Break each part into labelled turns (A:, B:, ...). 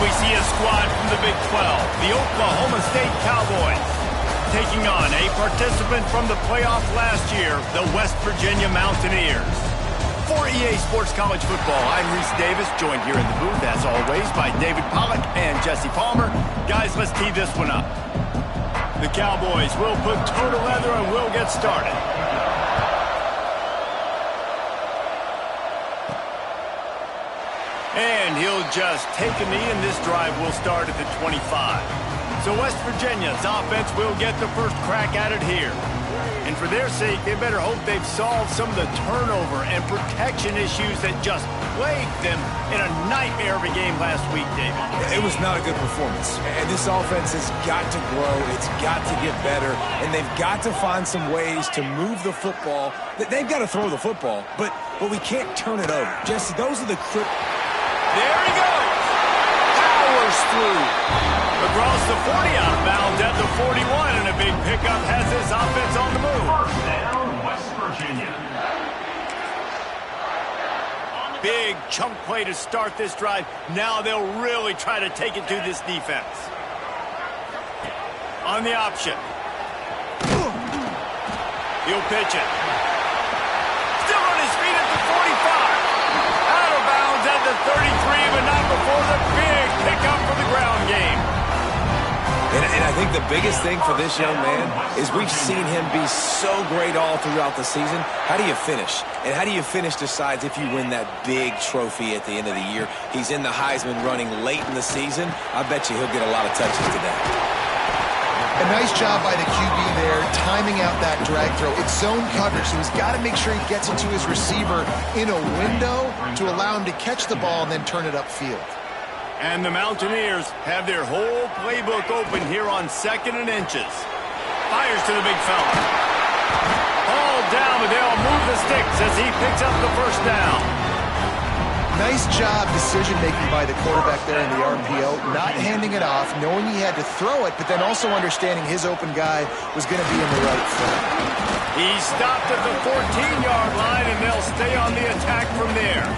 A: we see a squad from the Big 12, the Oklahoma State Cowboys, taking on a participant from the playoff last year, the West Virginia Mountaineers. For EA Sports College Football, I'm Reese Davis, joined here in the booth, as always, by David Pollack and Jesse Palmer. Guys, let's tee this one up. The Cowboys will put toe to leather and we'll get started. And he'll just take a knee, and this drive will start at the 25. So West Virginia's offense will get the first crack at it here. And for their sake, they better hope they've solved some of the turnover and protection issues that just plagued them in a nightmare of a game last week, David.
B: It was not a good performance. And this offense has got to grow. It's got to get better. And they've got to find some ways to move the football. They've got to throw the football, but we can't turn it over. Jesse, those are the
A: There he goes. Powers through. Across the 40, out of bounds at the 41, and a big pickup has this offense on the move.
C: First down, West Virginia.
A: Big chunk play to start this drive. Now they'll really try to take it to this defense. On the option. He'll pitch it. Still on his feet at the 45. Out of bounds at the 33, but not before the big pickup for the ground game.
B: And I think the biggest thing for this young man is we've seen him be so great all throughout the season. How do you finish? And how do you finish decides if you win that big trophy at the end of the year. He's in the Heisman running late in the season. I bet you he'll get a lot of touches today.
D: A nice job by the QB there, timing out that drag throw. It's zone coverage, so he's got to make sure he gets it to his receiver in a window to allow him to catch the ball and then turn it upfield.
A: And the Mountaineers have their whole playbook open here on 2nd and inches. Fires to the big fella. All down, but they'll move the sticks as he picks up the first down.
D: Nice job decision-making by the quarterback there in the RPO, not handing it off, knowing he had to throw it, but then also understanding his open guy was going to be in the right front.
A: He stopped at the 14-yard line, and they'll stay on the attack from there.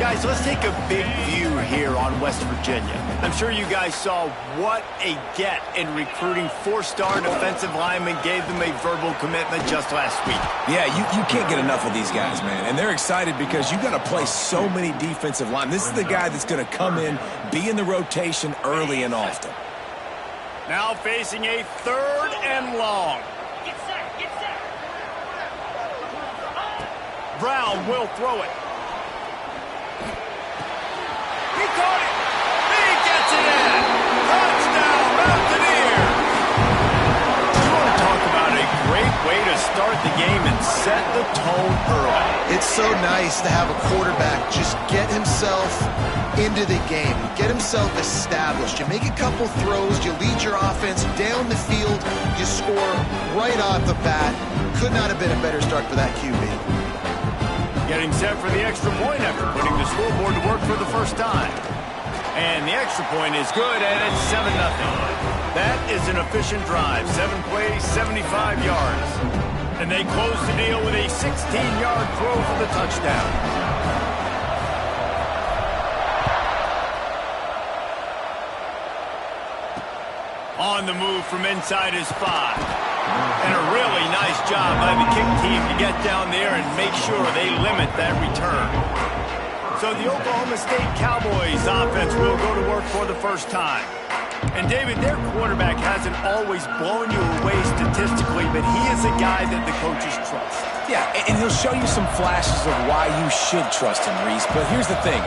A: Guys, let's take a big view here on West Virginia. I'm sure you guys saw what a get in recruiting 4-star defensive linemen gave them a verbal commitment just last week.
B: Yeah, you can't get enough of these guys, man. And they're excited because you got to play so many defensive line. This is the guy that's going to come in, be in the rotation early and often.
A: Now facing a 3rd and long.
C: Get set, get set.
A: Brown will throw it. He caught it. He gets it in. Touchdown, Mountaineers. You want to talk about a great way to start the game and set the tone early.
D: It's so nice to have a quarterback just get himself into the game, get himself established. You make a couple throws, you lead your offense down the field, you score right off the bat. Could not have been a better start for that QB.
A: Getting set for the extra point after putting the scoreboard to work for the first time. And the extra point is good, and it's 7-0. That is an efficient drive. 7 plays, 75 yards. And they close the deal with a 16-yard throw for the touchdown. On the move from inside his 5. And a really nice job by the kick team to get down there and make sure they limit that return. So the Oklahoma State Cowboys offense will go to work for the first time. And David, their quarterback hasn't always blown you away statistically, but he is a guy that the coaches trust.
B: Yeah, and he'll show you some flashes of why you should trust him, Reese. But here's the thing.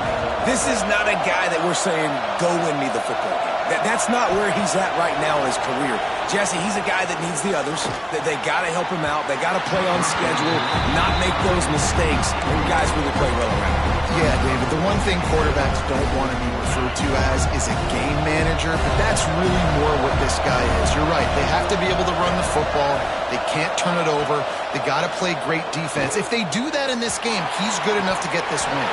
B: This is not a guy that we're saying, go win me the football game. That's not where he's at right now in his career. Jesse, he's a guy that needs the others. That they got to help him out. They got to play on schedule, not make those mistakes, and guys really play well around him.
D: Yeah, David, the one thing quarterbacks don't want to be referred to as is a game manager, but that's really more what this guy is. You're right. They have to be able to run the football. They can't turn it over. They got to play great defense. If they do that in this game, he's good enough to get this win.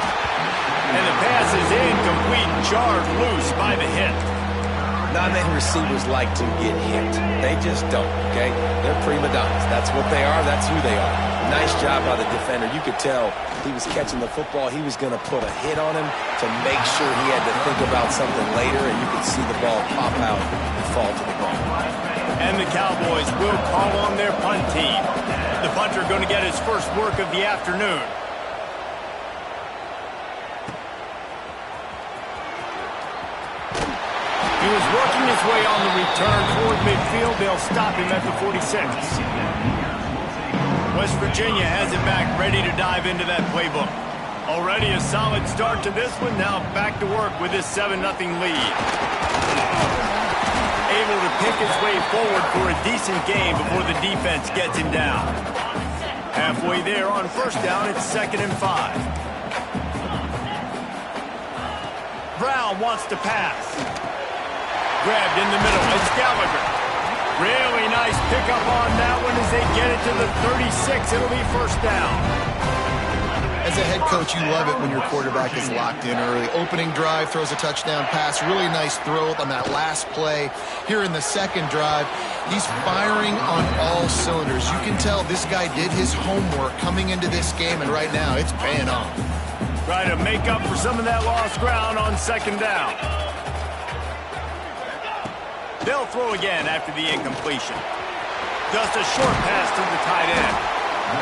A: And the pass is incomplete, jarred loose by the hit.
B: Non-name receivers like to get hit. They just don't, okay? They're prima donnas. That's what they are. That's who they are. Nice job by the defender. You could tell he was catching the football. He was going to put a hit on him to make sure he had to think about something later, and you could see the ball pop out and fall to the ground.
A: And the Cowboys will call on their punt team. The punter going to get his first work of the afternoon. He was working his way on the return toward midfield. They'll stop him at the 46. West Virginia has it back, ready to dive into that playbook. Already a solid start to this one. Now back to work with this 7-0 lead. Able to pick his way forward for a decent game before the defense gets him down. Halfway there on first down, it's 2nd and 5. Brown wants to pass. Grabbed in the middle. It's Gallagher. Really nice pickup on that one as they get it to the 36. It'll be first down.
D: As a head coach, you love it when your quarterback is locked in early. Opening drive, throws a touchdown pass. Really nice throw on that last play. Here in the second drive, he's firing on all cylinders. You can tell this guy did his homework coming into this game, and right now it's paying off.
A: Trying to make up for some of that lost ground on second down. They'll throw again after the incompletion. Just a short pass to the tight end.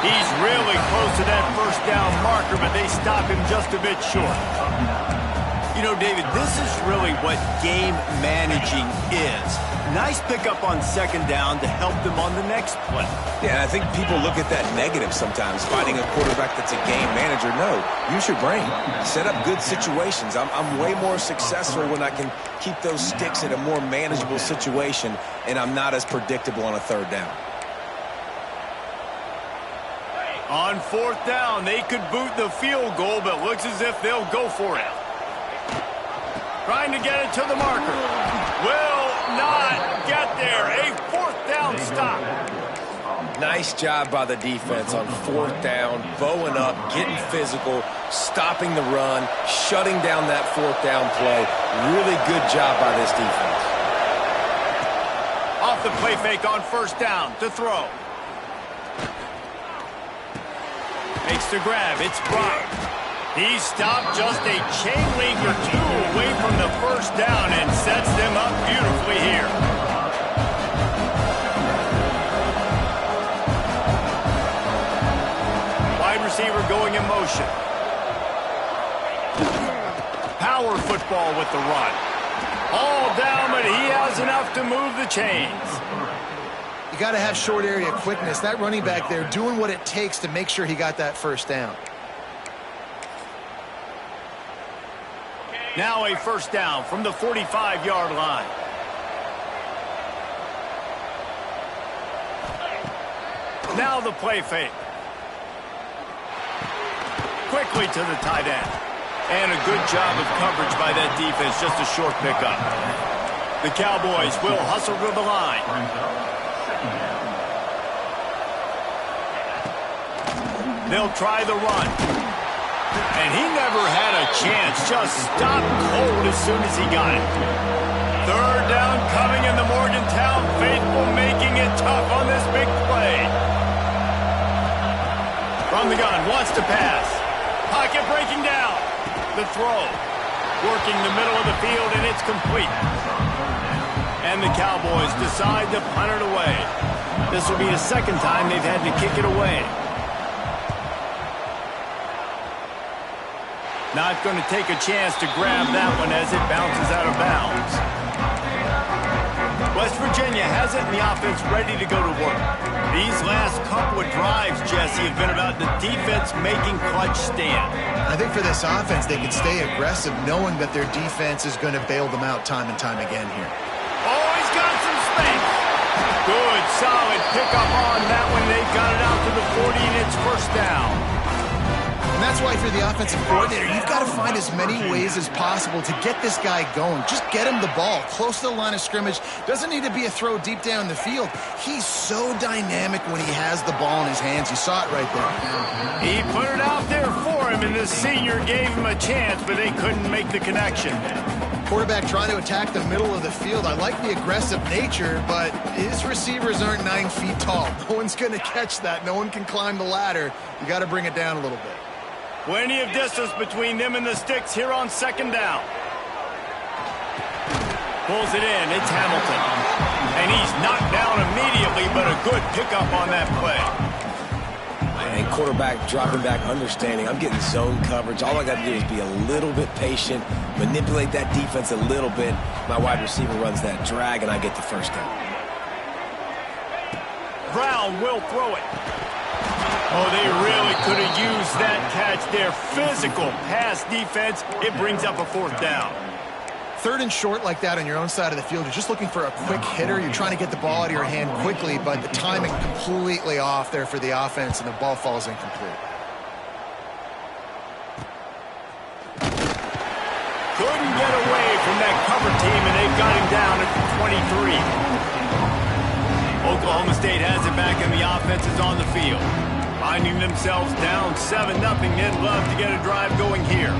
A: He's really close to that first down marker, but they stop him just a bit short. You know, David, this is really what game managing is. Nice pickup on second down to help them on the next play.
B: Yeah, I think people look at that negative sometimes, finding a quarterback that's a game manager. No, use your brain. Set up good situations. I'm way more successful when I can keep those sticks in a more manageable situation, and I'm not as predictable on a third down.
A: On fourth down, they could boot the field goal, but looks as if they'll go for it. Trying to get it to the marker. Will not get there. A fourth down stop.
B: Nice job by the defense on fourth down, bowing up, getting physical, stopping the run, shutting down that fourth down play. Really good job by this defense.
A: Off the play fake on first down to throw. Makes the grab. It's Brock. He stopped just a chain link or two away from the first down and sets them up beautifully here. Wide receiver going in motion. Power football with the run. All down, but he has enough to move the chains.
D: You got to have short area quickness. That running back there doing what it takes to make sure he got that first down.
A: Now a first down from the 45-yard line. Now the play fake. Quickly to the tight end. And a good job of coverage by that defense. Just a short pickup. The Cowboys will hustle to the line. They'll try the run. And he never had a chance. Just stopped cold as soon as he got it. Third down coming in the Morgantown faithful, making it tough on this big play. From the gun, wants to pass. Pocket breaking down. The throw. Working the middle of the field, and it's complete. And the Cowboys decide to punt it away. This will be the second time they've had to kick it away. Not going to take a chance to grab that one as it bounces out of bounds. West Virginia has it in the offense ready to go to work. These last couple of drives, Jesse, have been about the defense making clutch stand.
D: I think for this offense, they can stay aggressive knowing that their defense is going to bail them out time and time again here.
A: Oh, he's got some space. Good, solid pickup on that one. They've got it out to the 40, and it's first down.
D: And that's why for the offensive coordinator, you've got to find as many ways as possible to get this guy going. Just get him the ball close to the line of scrimmage. Doesn't need to be a throw deep down the field. He's so dynamic when he has the ball in his hands. You saw it right there.
A: He put it out there for him, and the senior gave him a chance, but they couldn't make the connection.
D: quarterback trying to attack the middle of the field. I like the aggressive nature, but his receivers aren't 9 feet tall. No one's going to catch that. No one can climb the ladder. You got to bring it down a little bit.
A: Plenty of distance between them and the sticks here on second down. Pulls it in. It's Hamilton. And he's knocked down immediately, but a good pickup on that play.
B: And quarterback dropping back, understanding I'm getting zone coverage. All I got to do is be a little bit patient, manipulate that defense a little bit. My wide receiver runs that drag, and I get the first down.
A: Brown will throw it. Oh, they really could have used that catch there. Physical pass defense. It brings up a fourth down.
D: 3rd and short like that on your own side of the field, you're just looking for a quick hitter. You're trying to get the ball out of your hand quickly, but the timing completely off there for the offense, and the ball falls incomplete.
A: Couldn't get away from that cover team, and they've got him down at the 23. Oklahoma State has it back, and the offense is on the field. Finding themselves down 7-0, they'd love to get a drive going here.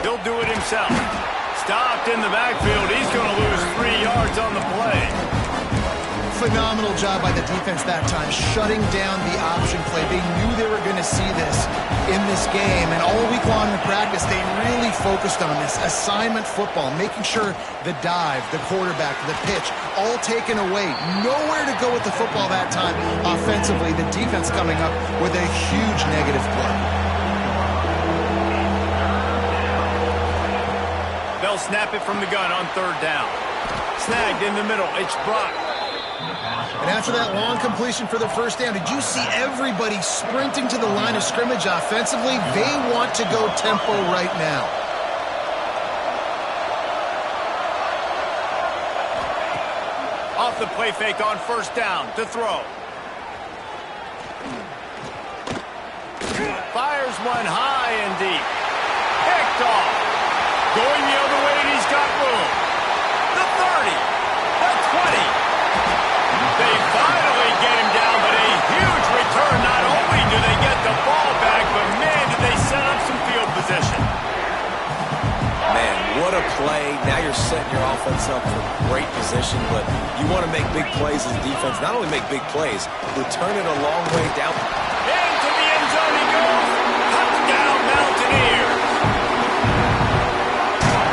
A: He'll do it himself. Stopped in the backfield. He's going to lose 3 yards on the play.
D: Phenomenal job by the defense that time, shutting down the option play. They knew they were going to see this in this game, and all week long in practice, they really focused on this assignment football, making sure the dive, the quarterback, the pitch, all taken away. Nowhere to go with the football that time offensively. The defense coming up with a huge negative play.
A: They'll snap it from the gun on 3rd down. Snagged in the middle. It's Brock.
D: And after that long completion for the first down, did you see everybody sprinting to the line of scrimmage offensively? They want to go tempo right now.
A: Off the play fake on 1st down to throw. Fires one high and deep. Picked off. Going the other way, and he's got room. The 30. The 20. They finally get him down, but a huge return. Not only do they get the ball back, but man, did they set up some field position.
B: Man, what a play. Now you're setting your offense up for great position, but you want to make big plays as defense. Not only make big plays, return it a long way down.
A: Into the end zone he goes. Touchdown, Mountaineers.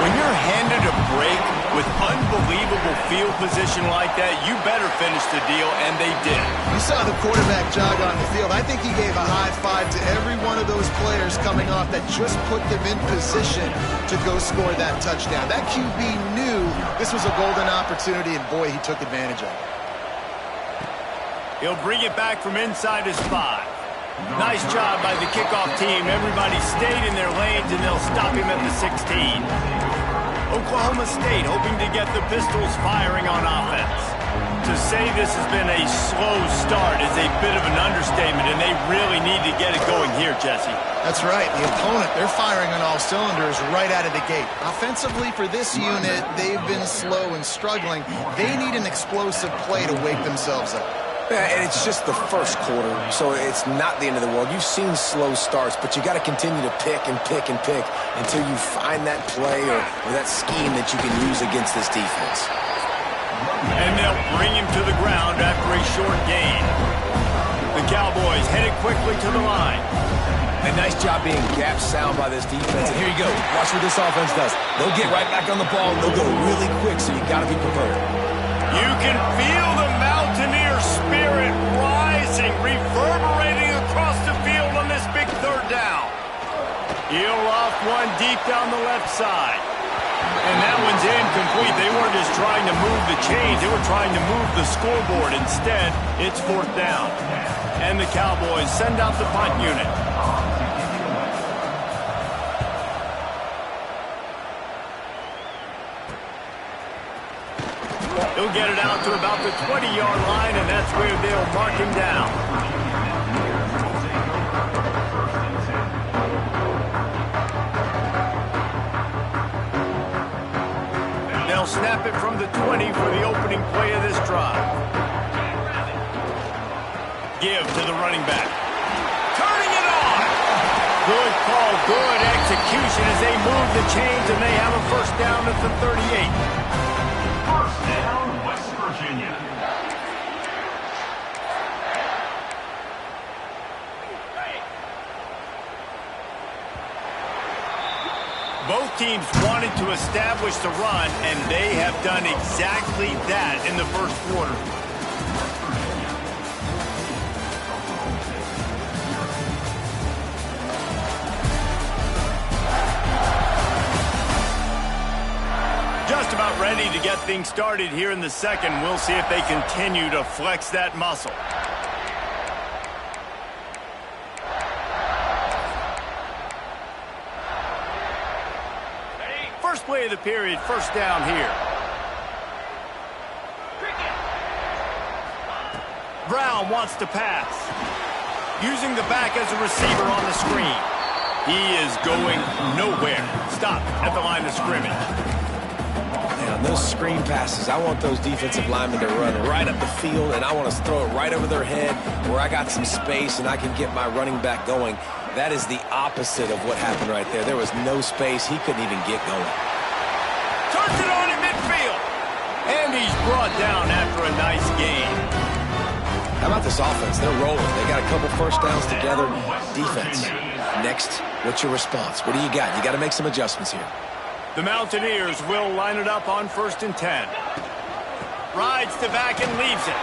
A: When you're handed a break with unbelievable field position like that, you better finish the deal, and they did.
D: You saw the quarterback jog on the field. I think he gave a high five to every one of those players coming off that just put them in position to go score that touchdown. That QB knew this was a golden opportunity, and boy, he took advantage of it.
A: He'll bring it back from inside his 5. Nice job by the kickoff team. Everybody stayed in their lanes, and they'll stop him at the 16. Oklahoma State hoping to get the Pistols firing on offense. To say this has been a slow start is a bit of an understatement, and they really need to get it going here, Jesse.
D: That's right. The opponent, they're firing on all cylinders right out of the gate. Offensively for this unit, they've been slow and struggling. They need an explosive play to wake themselves up.
B: Yeah, and it's just the first quarter, so it's not the end of the world. You've seen slow starts, but you got to continue to pick and pick and pick until you find that play or that scheme that you can use against this defense.
A: And they'll bring him to the ground after a short gain. The Cowboys headed quickly to the line.
B: A nice job being gap sound by this defense. And here you go. Watch what this offense does. They'll get right back on the ball, and they'll go really quick, so you got to be prepared.
A: You can feel the Mountaineer spirit rising, reverberating across the field on this big 3rd down. He'll off one deep down the left side. And that one's incomplete. They weren't just trying to move the chains. They were trying to move the scoreboard. Instead, it's 4th down. And the Cowboys send out the punt unit. He'll get it out to about the 20-yard line, and that's where they'll mark him down. They'll snap it from the 20 for the opening play of this drive. Give to the running back. Turning it on. Good call, good execution as they move the chains, and they have a first down at the 38.
C: First down, West Virginia.
A: Both teams wanted to establish the run, and they have done exactly that in the first quarter. Just about ready to get things started here in the second. We'll see if they continue to flex that muscle. First play of the period, first down here. Brown wants to pass. Using the back as a receiver on the screen. He is going nowhere. Stop at the line of scrimmage.
B: On those screen passes, I want those defensive linemen to run right up the field, and I want to throw it right over their head where I got some space and I can get my running back going. That is the opposite of what happened right there. There was no space. He couldn't even get going.
A: Turns it on in midfield. And he's brought down after a nice gain.
B: How about this offense? They're rolling. They got a couple first downs together. Defense. Next, what's your response? What do you got? You got to make some adjustments here.
A: The Mountaineers will line it up on 1st and 10. Rides to back and leaves it.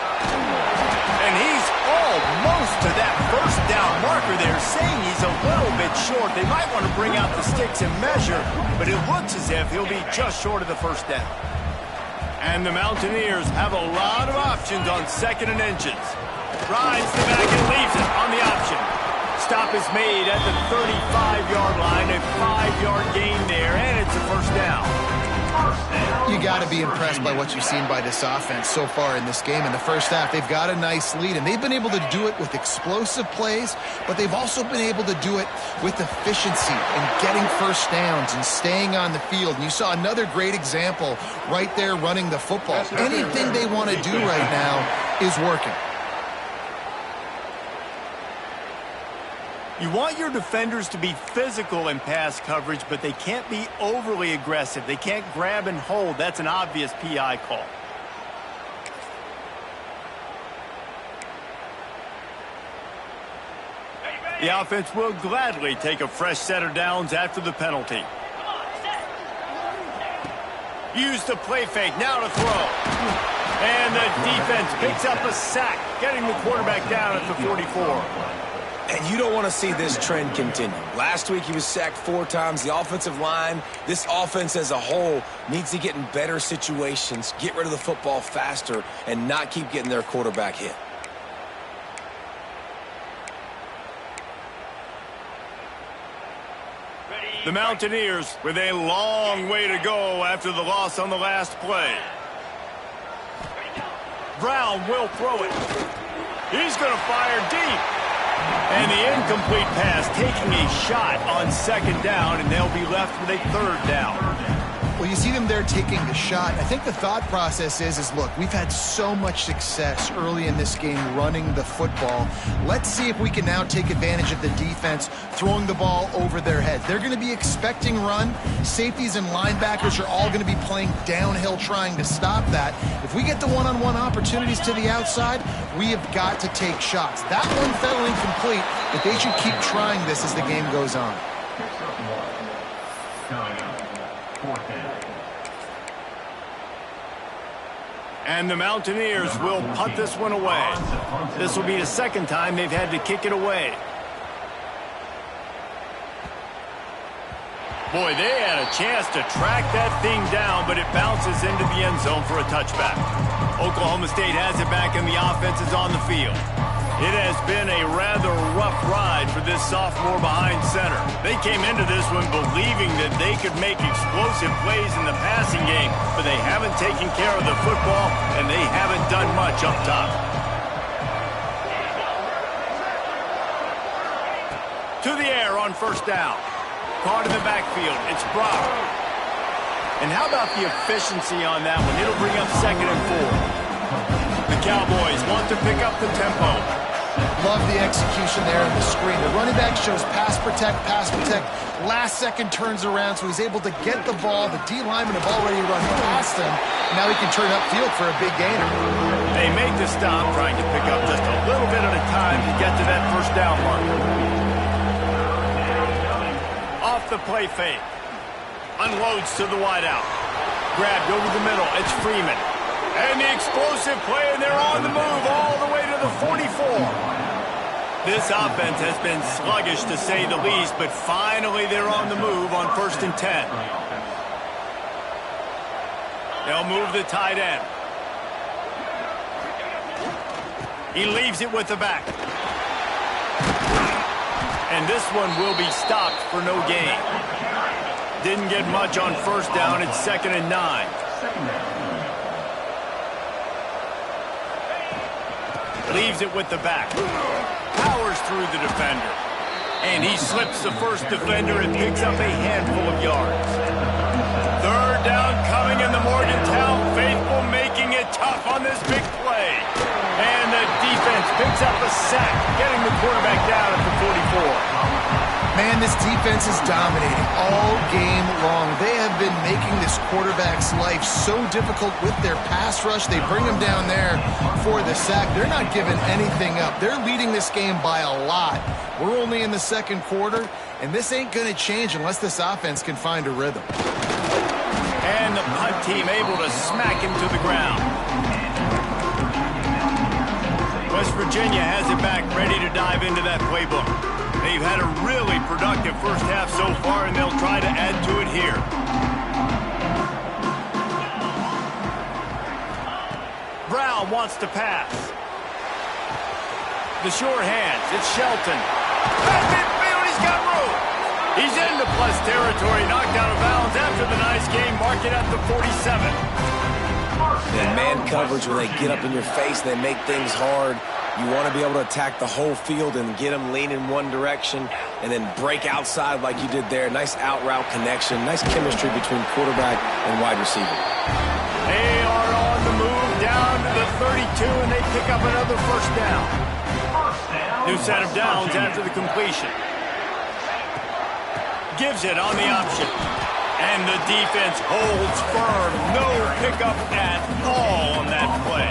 A: And he's almost to that first down marker there, saying he's a little bit short. They might want to bring out the sticks and measure, but it looks as if he'll be just short of the first down. And the Mountaineers have a lot of options on 2nd and inches. Rides to back and leaves it on the option. Stop is made at the 35-yard line, a 5-yard gain there, and it's a first down.
D: You got to be impressed by what you've seen by this offense so far in this game. In the first half, they've got a nice lead, and they've been able to do it with explosive plays, but they've also been able to do it with efficiency and getting first downs and staying on the field. And you saw another great example right there running the football. Anything they want to do right now is working.
A: You want your defenders to be physical in pass coverage, but they can't be overly aggressive. They can't grab and hold. That's an obvious PI call. The offense will gladly take a fresh set of downs after the penalty. Use the play fake, now to throw. And the defense picks up a sack, getting the quarterback down at the 44.
B: And you don't want to see this trend continue. Last week he was sacked 4 times. The offensive line, this offense as a whole, needs to get in better situations, get rid of the football faster, and not keep getting their quarterback hit.
A: The Mountaineers with a long way to go after the loss on the last play. Brown will throw it. He's going to fire deep. And the incomplete pass taking a shot on 2nd down, and they'll be left with a 3rd down.
D: Well, you see them there taking the shot. I think the thought process is look, we've had so much success early in this game running the football. Let's see if we can now take advantage of the defense throwing the ball over their heads. They're going to be expecting run. Safeties and linebackers are all going to be playing downhill trying to stop that. If we get the one-on-one opportunities to the outside, we have got to take shots. That one fell incomplete, but they should keep trying this as the game goes on.
A: And the Mountaineers will punt this one away. This will be the 2nd time they've had to kick it away. Boy, they had a chance to track that thing down, but it bounces into the end zone for a touchback. Oklahoma State has it back, and the offense is on the field. It has been a rather rough ride for this sophomore behind center. They came into this one believing that they could make explosive plays in the passing game, but they haven't taken care of the football, and they haven't done much up top. To the air on 1st down. Caught in the backfield. It's Brock. And how about the efficiency on that one? It'll bring up 2nd and 4. The Cowboys want to pick up the tempo.
D: Love the execution there on the screen. The running back shows pass protect, pass protect. Last second turns around, so he's able to get the ball. The D linemen have already run past him. Now he can turn upfield for a big gainer.
A: They make the stop, trying to pick up just a little bit at a time to get to that first down mark. Off the play fake. Unloads to the wideout. Grabbed over the middle. It's Freeman. And the explosive play, and they're on the move all the way to the 44. This offense has been sluggish, to say the least, but finally they're on the move on 1st and 10. They'll move the tight end. He leaves it with the back. And this one will be stopped for no gain. Didn't get much on 1st down. It's 2nd and 9. Leaves it with the back. Powers through the defender. And he slips the first defender and picks up a handful of yards. 3rd down coming in the Morgantown faithful, making it tough on this big play. And the defense picks up a sack, getting the quarterback down at the 44.
D: Man, this defense is dominating all game long. They have been making this quarterback's life so difficult with their pass rush. They bring him down there for the sack. They're not giving anything up. They're leading this game by a lot. We're only in the 2nd quarter, and this ain't going to change unless this offense can find a rhythm.
A: And the punt team able to smack him to the ground. West Virginia has it back, ready to dive into that playbook. They've had a really productive first half so far, and they'll try to add to it here. Brown wants to pass. The short hands. It's Shelton. Back midfield, he's got room. He's into plus territory, knocked out of bounds after the nice game, marking at the 47.
B: And man coverage, when they get up in your face, they make things hard. You want to be able to attack the whole field and get them lean in one direction and then break outside like you did there. Nice out route connection. Nice chemistry between quarterback and wide receiver.
A: They are on the move down to the 32, and they pick up another 1st down. New set of downs after the completion. Gives it on the option. And the defense holds firm. No pickup at all on that play.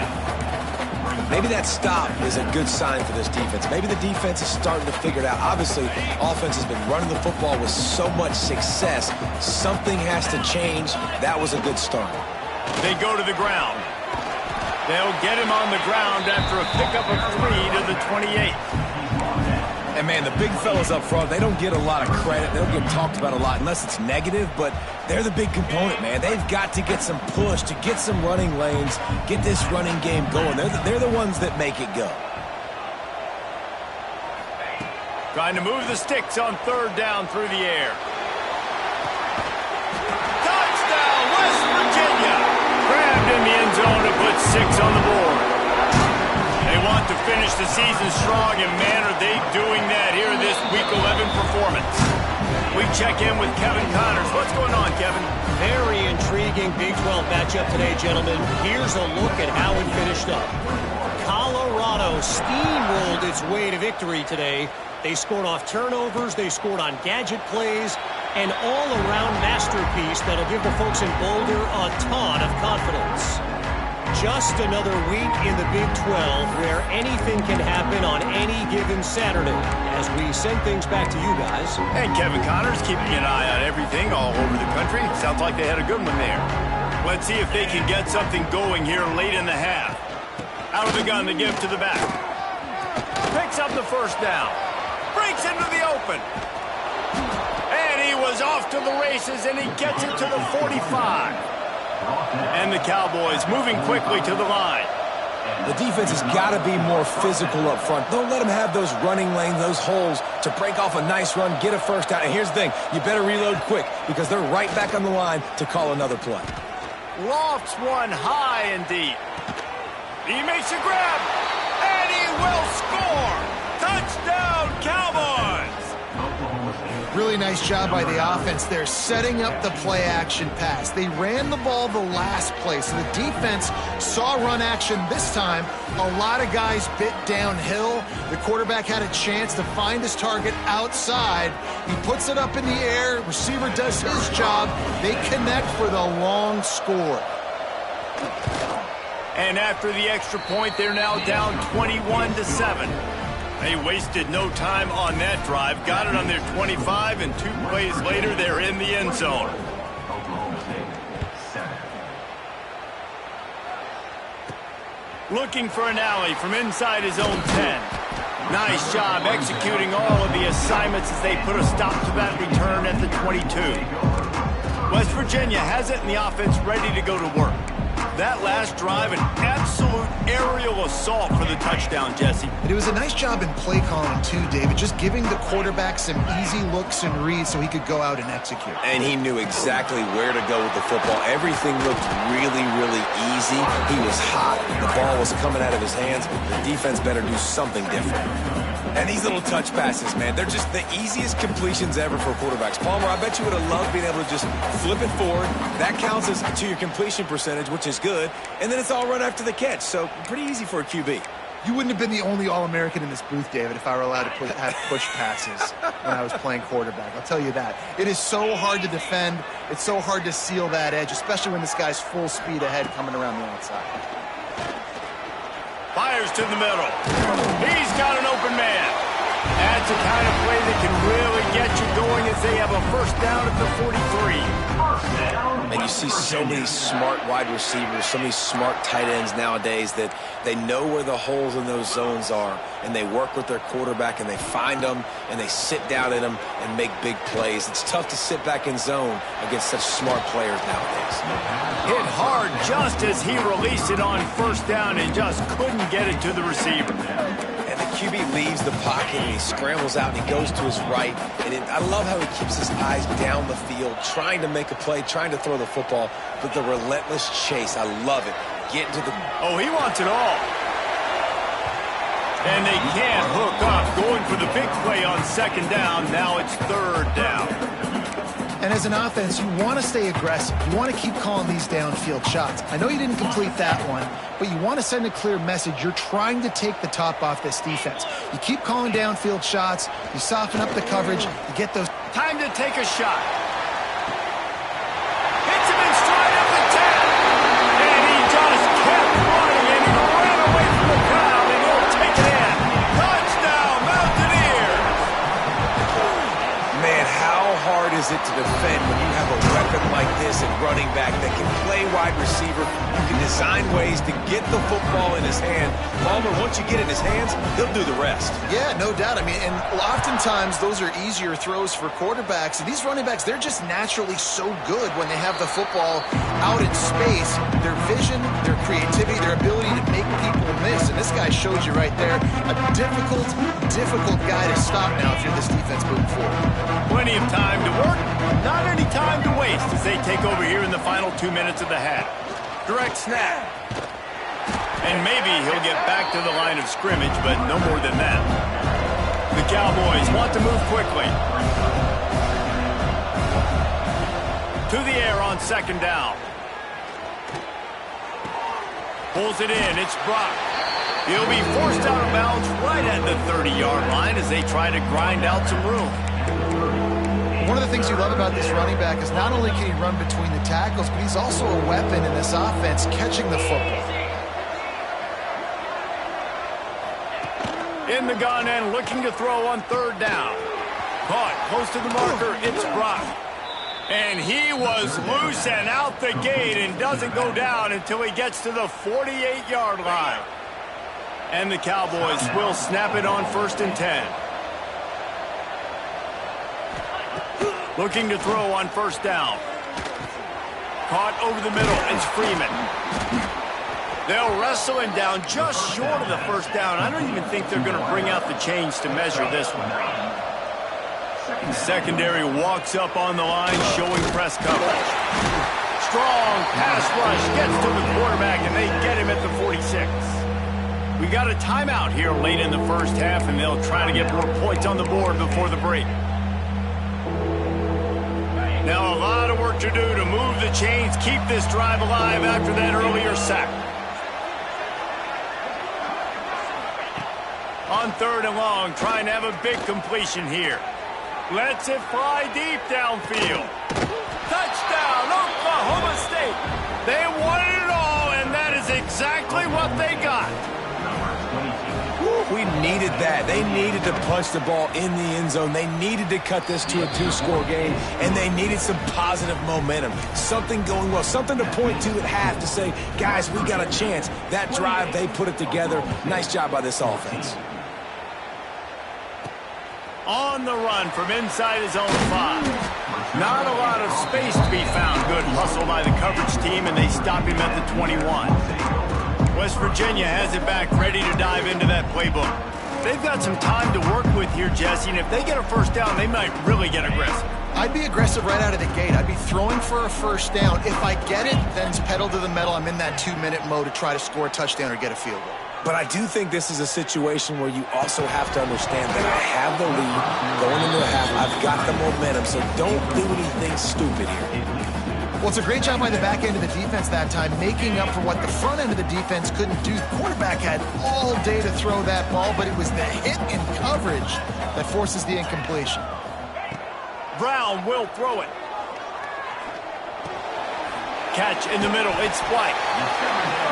B: Maybe that stop is a good sign for this defense. Maybe the defense is starting to figure it out. Obviously, offense has been running the football with so much success. Something has to change. That was a good start.
A: They go to the ground. They'll get him on the ground after a pickup of 3 to the 28.
B: And, man, the big fellas up front, they don't get a lot of credit. They don't get talked about a lot unless it's negative, but they're the big component, man. They've got to get some push, to get some running lanes, get this running game going. They're the ones that make it go.
A: Trying to move the sticks on 3rd down through the air. Touchdown, West Virginia! Grabbed in the end zone to put 6 on the board. They want to finish the season strong, and man, are they doing that here in this Week 11 performance. We check in with Kevin Connors. What's going on, Kevin?
E: Very intriguing Big 12 matchup today, gentlemen. Here's a look at how it finished up. Colorado steamrolled its way to victory today. They scored off turnovers, they scored on gadget plays, an all-around masterpiece that'll give the folks in Boulder a ton of confidence. Just another week in the Big 12 where anything can happen on any given Saturday. As we send things back to you guys.
A: And Kevin Connors keeping an eye on everything all over the country. Sounds like they had a good one there. Let's see if they can get something going here late in the half. Out of the gun, the give to the back. Picks up the 1st down. Breaks into the open. And he was off to the races, and he gets it to the 45. And the Cowboys moving quickly to the line.
B: The defense has got to be more physical up front. Don't let them have those running lanes, those holes to break off a nice run, get a 1st down. And here's the thing, you better reload quick because they're right back on the line to call another play.
A: Lofts one high and deep. He makes a grab, and he will score. Touchdown, Cowboys!
D: Really really nice job by the offense there, setting up the play-action pass. They ran the ball the last play, so the defense saw run action this time. A lot of guys bit downhill. The quarterback had a chance to find his target outside. He puts it up in the air. Receiver does his job. They connect for the long score.
A: And after the extra point, they're now down 21-7. They wasted no time on that drive. Got it on their 25, and 2 plays later, they're in the end zone. Looking for an alley from inside his own 10. Nice job executing all of the assignments as they put a stop to that return at the 22. West Virginia has it, and the offense ready to go to work. That last drive, an absolute aerial assault for the touchdown, Jesse.
D: It was a nice job in play calling, too, David, just giving the quarterback some easy looks and reads so he could go out and execute.
B: And he knew exactly where to go with the football. Everything looked really, really easy. He was hot. The ball was coming out of his hands. The defense better do something different. And these little touch passes, man, they're just the easiest completions ever for quarterbacks. Palmer, I bet you would have loved being able to just flip it forward. That counts as to your completion percentage, which is good. And then it's all run after the catch. So pretty easy for a QB.
D: You wouldn't have been the only All-American in this booth, David, if I were allowed to have push passes when I was playing quarterback. I'll tell you that. It is so hard to defend. It's so hard to seal that edge, especially when this guy's full speed ahead coming around the outside.
A: Fires to the middle. He's got an open man. That's the kind of play that can really get you going as they have a first down at the 43.
B: And you see so many smart wide receivers, so many smart tight ends nowadays that they know where the holes in those zones are, and they work with their quarterback, and they find them, and they sit down in them and make big plays. It's tough to sit back in zone against such smart players nowadays.
A: Hit hard just as he released it on first down and just couldn't get it to the receiver.
B: And the QB leaves the pocket, and he scrambles out, and he goes to his right. And I love how he keeps his eyes down the field, trying to make a play, trying to throw the football, but the relentless chase, I love it. Get into the...
A: Oh, he wants it all. And they can't hook up, going for the big play on second down. Now it's third down.
D: And as an offense, you want to stay aggressive. You want to keep calling these downfield shots. I know you didn't complete that one, but you want to send a clear message. You're trying to take the top off this defense. You keep calling downfield shots. You soften up the coverage. You get those...
A: Time to take a shot. Hits him in stride up the 10. And he just kept running, and he ran away from the crowd, and he'll take it in. Touchdown, Mountaineers!
B: Man, how hard is it to defend when you have a weapon like this at running back that can play wide receiver? You can design ways to get the football in his hand. Palmer, once you get it in his hands, he'll do the rest.
D: Yeah, no doubt. I mean, and oftentimes those are easier throws for quarterbacks. And these running backs, they're just naturally so good when they have the football out in space. Their vision, their creativity, their ability to make people miss. And this guy shows you right there, a difficult guy to stop now if you're this defense moving forward.
A: Plenty of time to work, not any time to waste as they take over here in the final 2 minutes of the half. Direct snap. And maybe he'll get back to the line of scrimmage, but no more than that. The Cowboys want to move quickly. To the air on second down. Pulls it in. It's Brock. He'll be forced out of bounds right at the 30-yard line as they try to grind out some room.
D: One of the things you love about this running back is not only can he run between the tackles, but he's also a weapon in this offense catching the football.
A: In the gun and looking to throw on third down. Caught close to the marker. It's Brock. And he was loose and out the gate and doesn't go down until he gets to the 48-yard line. And the Cowboys will snap it on first and 10. Looking to throw on first down. Caught over the middle. It's Freeman. They'll wrestle him down just short of the first down. I don't even think they're going to bring out the chains to measure this one. Secondary walks up on the line, showing press coverage. Strong pass rush gets to the quarterback, and they get him at the 46. We got a timeout here late in the first half, and they'll try to get more points on the board before the break. Now a lot of work to do to move the chains, keep this drive alive after that earlier sack. On 3rd and long, trying to have a big completion here. Lets it fly deep downfield. Touchdown, Oklahoma State. They wanted it all, and that is exactly what they got.
B: We needed that. They needed to punch the ball in the end zone. They needed to cut this to a 2-score game, and they needed some positive momentum. Something going well, something to point to at half to say, guys, we got a chance. That drive, they put it together. Nice job by this offense.
A: On the run from inside his own 5. Not a lot of space to be found. Good hustle by the coverage team, and they stop him at the 21. West Virginia has it back, ready to dive into that playbook. They've got some time to work with here, Jesse, and if they get a first down, they might really get aggressive.
D: I'd be aggressive right out of the gate. I'd be throwing for a first down. If I get it, then it's pedal to the metal. I'm in that 2-minute mode to try to score a touchdown or get a field goal.
B: But I do think this is a situation where you also have to understand that I have the lead going into the half. I've got the momentum, so don't do anything stupid here.
D: Well, it's a great job by the back end of the defense that time, making up for what the front end of the defense couldn't do. The quarterback had all day to throw that ball, but it was the hit in coverage that forces the incompletion.
A: Brown will throw it. Catch in the middle. It's White.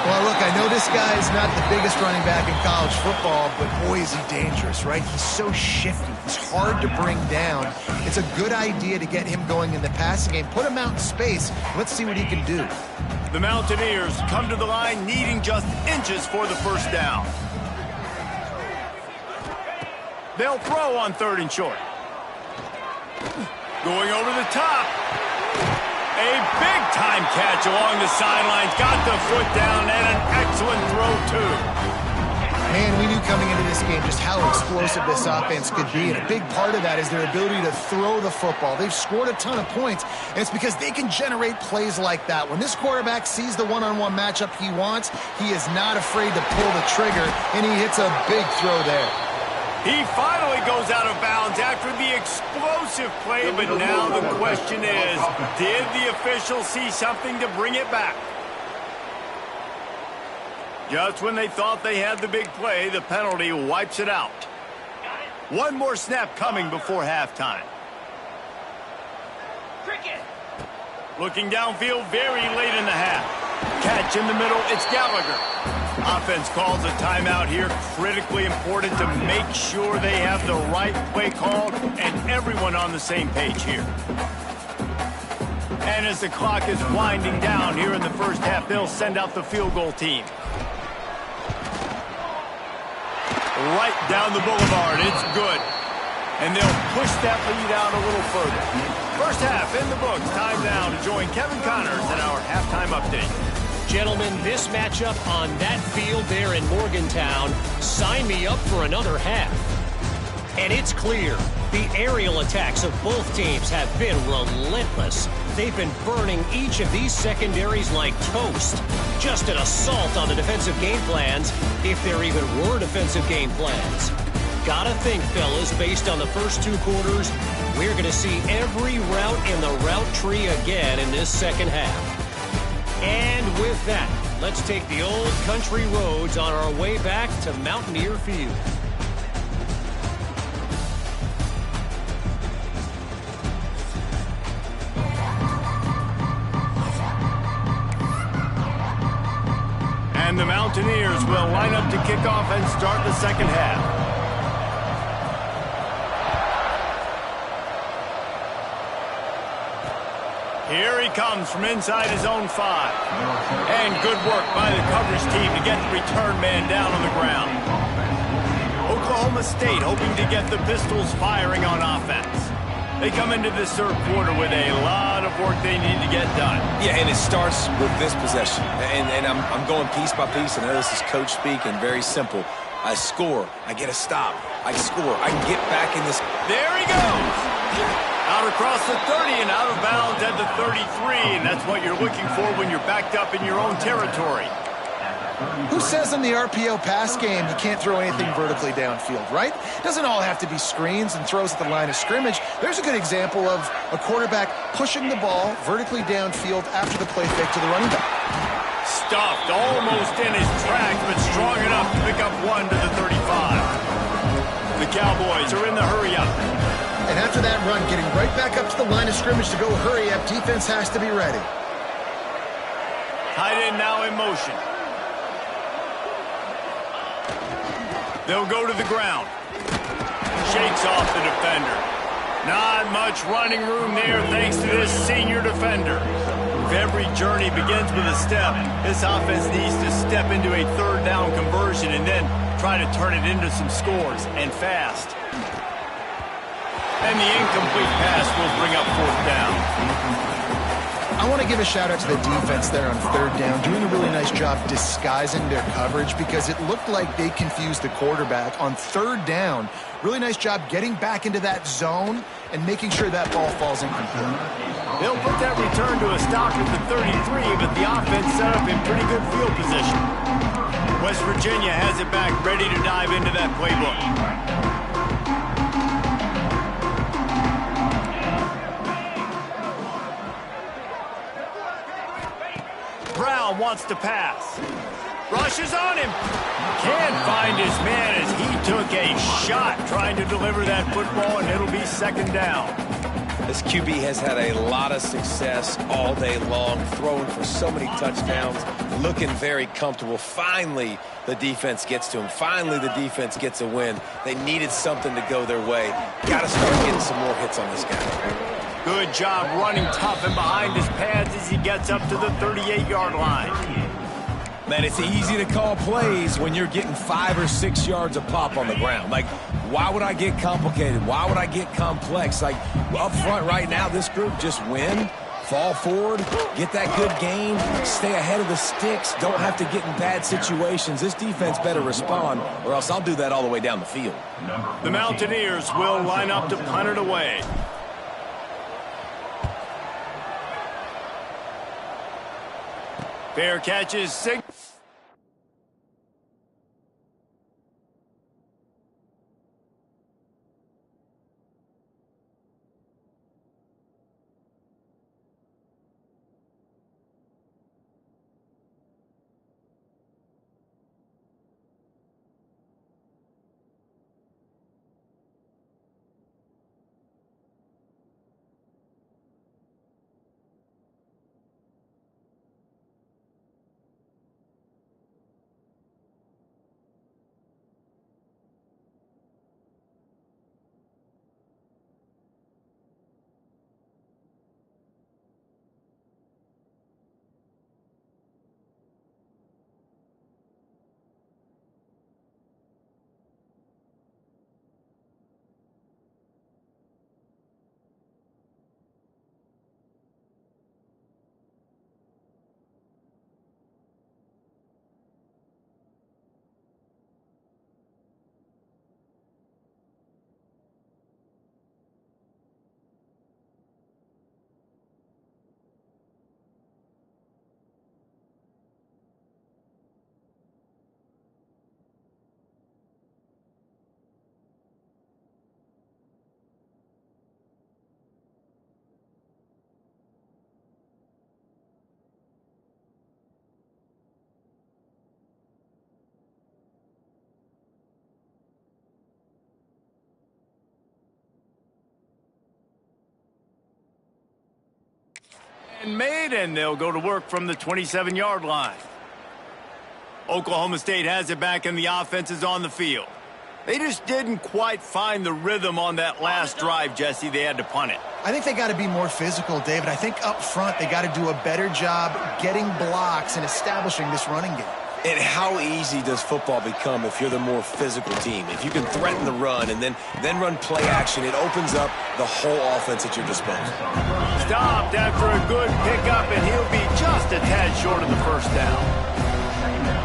D: Well, look, I know this guy's not the biggest running back in college football, but boy, is he dangerous, right? He's so shifty. He's hard to bring down. It's a good idea to get him going in the passing game. Put him out in space. Let's see what he can do.
A: The Mountaineers come to the line needing just inches for the first down. They'll throw on 3rd and short. Going over the top. A big-time catch along the sidelines. Got the foot down and an excellent throw, too.
D: Man, we knew coming into this game just how explosive this offense could be, and a big part of that is their ability to throw the football. They've scored a ton of points, and it's because they can generate plays like that. When this quarterback sees the one-on-one matchup he wants, he is not afraid to pull the trigger, and he hits a big throw there.
A: He finally goes out of bounds after the explosive play, but now the question is, did the officials see something to bring it back? Just when they thought they had the big play, the penalty wipes it out. One more snap coming before halftime. Looking downfield very late in the half. Catch in the middle, it's Gallagher. Offense calls a timeout here. Critically important to make sure they have the right play called and everyone on the same page here. And as the clock is winding down here in the first half, they'll send out the field goal team. Right down the boulevard, it's good. And they'll push that lead out a little further. First half in the books. Time now to join Kevin Connors in our halftime update.
E: Gentlemen, this matchup on that field there in Morgantown, sign me up for another half. And it's clear, the aerial attacks of both teams have been relentless. They've been burning each of these secondaries like toast. Just an assault on the defensive game plans, if there even were defensive game plans. Gotta think, fellas, based on the first 2 quarters, we're going to see every route in the route tree again in this second half. And with that, let's take the old country roads on our way back to Mountaineer Field.
A: And the Mountaineers will line up to kick off and start the second half. Here he comes from inside his own 5. And good work by the coverage team to get the return man down on the ground. Oklahoma State hoping to get the Pistols firing on offense. They come into this third quarter with a lot of work they need to get done.
B: Yeah, and it starts with this possession. And I'm going piece by piece. I know this is coach speak and very simple. I score. I get a stop. I score. I can get back in this.
A: There he goes. Out across the 30 and out of bounds at the 33. And that's what you're looking for when you're backed up in your own territory.
D: Who says in the RPO pass game you can't throw anything vertically downfield, right? Doesn't all have to be screens and throws at the line of scrimmage. There's a good example of a quarterback pushing the ball vertically downfield after the play fake to the running back.
A: Stuffed almost in his tracks, but strong enough to pick up 1 to the 35. The Cowboys are in the hurry-up.
D: And after that run, getting right back up to the line of scrimmage to go hurry-up, defense has to be ready.
A: Tight end now in motion. They'll go to the ground. Shakes off the defender. Not much running room there thanks to this senior defender. If every journey begins with a step, this offense needs to step into a third down conversion and then try to turn it into some scores, and fast. And the incomplete pass will bring up 4th down.
D: I want to give a shout-out to the defense there on 3rd down, doing a really nice job disguising their coverage because it looked like they confused the quarterback on 3rd down. Really nice job getting back into that zone and making sure that ball falls incomplete.
A: They'll put that return to a stop at the 33, but the offense set up in pretty good field position. West Virginia has it back, ready to dive into that playbook. Brown wants to pass. Rushes on him. Can't find his man as he took a shot trying to deliver that football, and it'll be 2nd down.
B: This QB has had a lot of success all day long, throwing for so many touchdowns, looking very comfortable. Finally, the defense gets to him. Finally, the defense gets a win. They needed something to go their way. Got to start getting some more hits on this guy.
A: Good job running tough and behind his pads as he gets up to the 38-yard line.
B: Man, it's easy to call plays when you're getting 5 or 6 yards of pop on the ground. Like, why would I get complicated? Why would I get complex? Like, up front right now, this group just win, fall forward, get that good game, stay ahead of the sticks, don't have to get in bad situations. This defense better respond, or else I'll do that all the way down the field.
A: The Mountaineers will line up to punt it away. Fair catches. And made, and they'll go to work from the 27-yard line. Oklahoma State has it back, and the offense is on the field. They just didn't quite find the rhythm on that last drive, Jesse. They had to punt it.
D: I think they got to be more physical, David. I think up front they got to do a better job getting blocks and establishing this running game.
B: And how easy does football become if you're the more physical team? If you can threaten the run and then run play action, it opens up the whole offense at your disposal.
A: Stopped after a good pickup, and he'll be just a tad short of the 1st down.